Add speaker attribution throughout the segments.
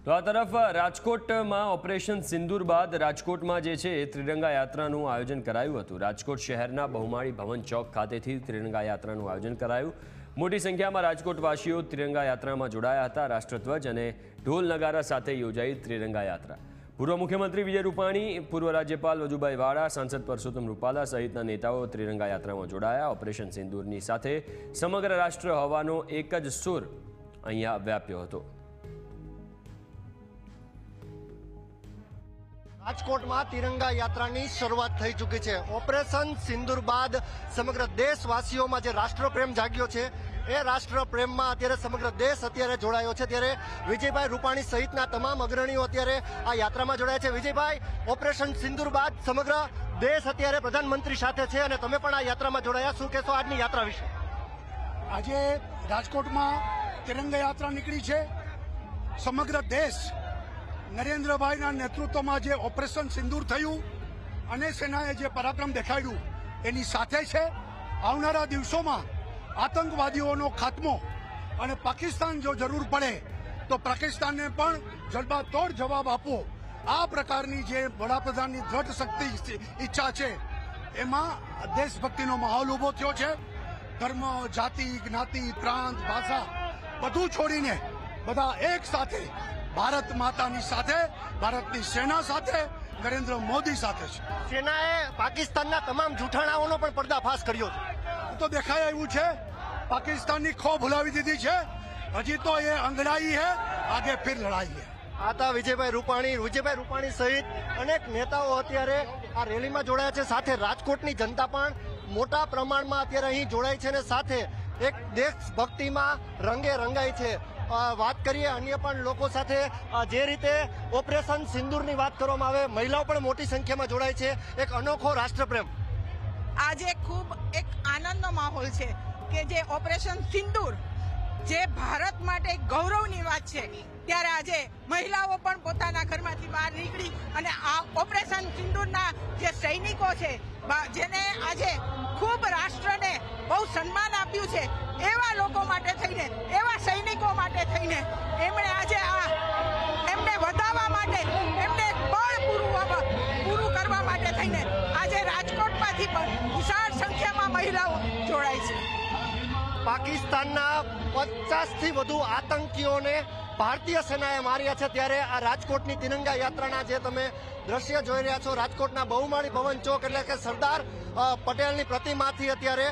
Speaker 1: તો આ તરફ રાજકોટમાં ઓપરેશન સિંદૂર બાદ રાજકોટમાં જે છે ત્રિરંગા યાત્રાનું આયોજન કરાયું હતું। રાજકોટ શહેરના બહુમાળી ભવન ચોક ખાતેથી ત્રિરંગા યાત્રાનું આયોજન કરાયું। મોટી સંખ્યામાં રાજકોટવાસીઓ ત્રિરંગા યાત્રામાં જોડાયા હતા। રાષ્ટ્રધ્વજ અને ઢોલ નગારા સાથે યોજાઈ ત્રિરંગા યાત્રા। પૂર્વ મુખ્યમંત્રી વિજય રૂપાણી, પૂર્વ રાજ્યપાલ વજુભાઈ વાળા, સાંસદ પરસોત્તમ રૂપાલા સહિતના નેતાઓ ત્રિરંગા યાત્રામાં જોડાયા। ઓપરેશન સિંદૂરની સાથે સમગ્ર રાષ્ટ્ર હોવાનો એક જ સૂર અહીંયા વ્યાપ્યો હતો।
Speaker 2: રાજકોટમાં તિરંગા યાત્રાની શરૂઆત થઈ ચૂકી છે। ઓપરેશન સિંદૂર બાદ સમગ્ર દેશવાસીઓમાં જે રાષ્ટ્રપ્રેમ જાગ્યો છે એ રાષ્ટ્રપ્રેમમાં અત્યારે સમગ્ર દેશ અત્યારે જોડાયો છે। ત્યારે વિજયભાઈ રૂપાણી સહિતના તમામ અગ્રણીઓ અત્યારે આ યાત્રામાં જોડાયા છે। વિજયભાઈ, ઓપરેશન સિંદૂર બાદ સમગ્ર દેશ અત્યારે પ્રધાનમંત્રી સાથે છે અને તમે પણ આ યાત્રામાં જોડાયા, શું કહેશો આજની યાત્રા વિશે?
Speaker 3: આજે રાજકોટમાં તિરંગા યાત્રા નીકળી છે। સમગ્ર દેશ નરેન્દ્રભાઈના નેતૃત્વમાં જે ઓપરેશન સિંદૂર થયું અને સેનાએ જે પરાક્રમ દેખાડ્યું એની સાથે છે। આવનારા દિવસોમાં આતંકવાદીઓનો ખાત્મો અને પાકિસ્તાન જો જરૂર પડે તો પાકિસ્તાનને પણ જડબાતોડ જવાબ આપવો, આ પ્રકારની જે વડાપ્રધાનની દ્રઢ શક્તિ ઈચ્છા છે એમાં દેશભક્તિનો માહોલ ઉભો થયો છે। ધર્મ, જાતિ, જ્ઞાતિ, પ્રાંત, ભાષા બધું છોડીને બધા એક સાથે ભારત માતાની સાથે, ભારતની સેના સાથે, નરેન્દ્ર મોદી સાથે છે।
Speaker 2: સેનાએ પાકિસ્તાનના તમામ જૂઠાણાઓનો પણ પર્દાફાશ કર્યો છે।
Speaker 3: તો દેખાય આવ્યું છે પાકિસ્તાનની ખો ભૂલાવી દીધી છે। હજી તો એ અંગડાઈ है, આગે ફિર લડાઈ है।
Speaker 2: આ હતા વિજયભાઈ રૂપાણી સહિત અનેક નેતાઓ અત્યારે આ રેલીમાં જોડાયા છે। સાથે રાજકોટની જનતા પણ મોટા પ્રમાણમાં અત્યારે અહીં જોડાય છે અને સાથે એક દેશભક્તિમાં રંગે રંગાઈ છે। વાત કરીએ અન્ય પણ લોકો સાથે, જે રીતે ઓપરેશન સિંદૂરની વાત કરવામાં આવે, મહિલાઓ પણ મોટી સંખ્યામાં જોડાય છે। એક અનોખો રાષ્ટ્રપ્રેમ।
Speaker 4: આજે ખૂબ એક આનંદનો માહોલ છે કે જે ઓપરેશન સિંદૂર જે ભારત માટે ગૌરવની વાત છે, ત્યારે આજે મહિલાઓ પણ પોતાના ઘરમાંથી બહાર નીકળી અને આ ઓપરેશન સિંદૂરના જે સૈનિકો છે જેને આજે ખૂબ રાષ્ટ્રને બહુ સન્માન આપ્યું છે, એવા લોકો માટે થઈને, એવા સૈનિકો માટે થઈને એમણે આજે એમને વધાવવા માટે, એમને બળ પૂરું કરવા માટે થઈને આજે રાજકોટમાંથી પણ વિશાળ સંખ્યામાં મહિલાઓ જોડાય છે।
Speaker 2: પાકિસ્તાનના 50થી વધુ આતંકીઓને ભારતીય સેનાએ માર્યા છે। ત્યારે આ રાજકોટની તિરંગા યાત્રાના જે તમે દ્રશ્ય જોઈ રહ્યા છો, રાજકોટના બહુમાળી ભવન ચોક એટલે કે સરદાર પટેલની પ્રતિમાથી અત્યારે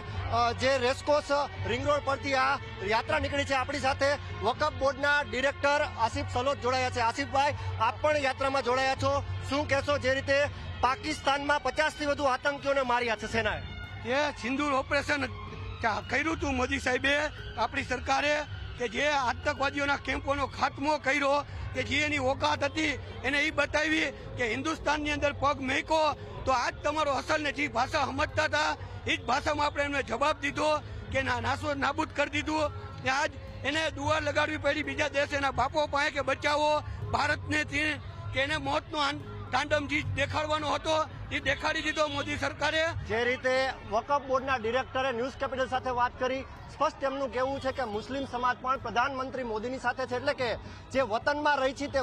Speaker 2: જે રેસકોર્સ રિંગ રોડ પરથી આ યાત્રા નીકળી છે। આપણી સાથે વકફ બોર્ડના ડિરેક્ટર આસિફ સલોત જોડાયા છે। આસિફભાઈ, આપ પણ યાત્રામાં જોડાયા છો, શું કહેશો? જે રીતે પાકિસ્તાનમાં 50થી વધુ આતંકીઓને માર્યા છે સેનાએ,
Speaker 3: એ સિંદૂર ઓપરેશન કર્યું હતું મોદી સાહેબે, આપણી સરકારે, કે જે આતંકવાદીઓના કેમ્પોનો ખાત્મો કર્યો, કે જે એની ઓકાત હતી એને એ બતાવી કે હિન્દુસ્તાનની અંદર પગ મેંક્યો તો આજ તમારો અસલ ને જે ભાષા સમજતા હતા એ જ ભાષામાં આપણે એમને જવાબ દીધો કે નાબૂદ કરી દીધું। આજ એને દુઆ લગાડવી પડી બીજા દેશ એના બાપો પાસે કે બચાવો ભારતને, કે એને મોતનો તાંડમ જે દેખાડવાનો હતો એ દેખાડી દીધો મોદી સરકારે।
Speaker 2: જે રીતે વકફ બોર્ડના ડિરેક્ટરે ન્યૂઝ કેપિટલ સાથે વાત કરી, સ્પષ્ટ એમનું કહેવું છે કે મુસ્લિમ સમાજ પણ પ્રધાનમંત્રી મોદીની સાથે છે, એટલે કે જે વતનમાં રહી છે તે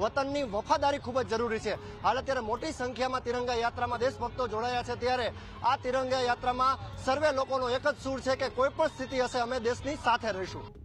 Speaker 2: વતનની વફાદારી ખૂબ જ જરૂરી છે। હાલ અત્યારે મોટી સંખ્યામાં તિરંગા યાત્રામાં દેશભક્તો જોડાયા છે। ત્યારે આ તિરંગા યાત્રામાં સર્વે લોકોનો એક જ સૂર છે કે કોઈ પણ સ્થિતિ હશે અમે દેશની સાથે રહીશું।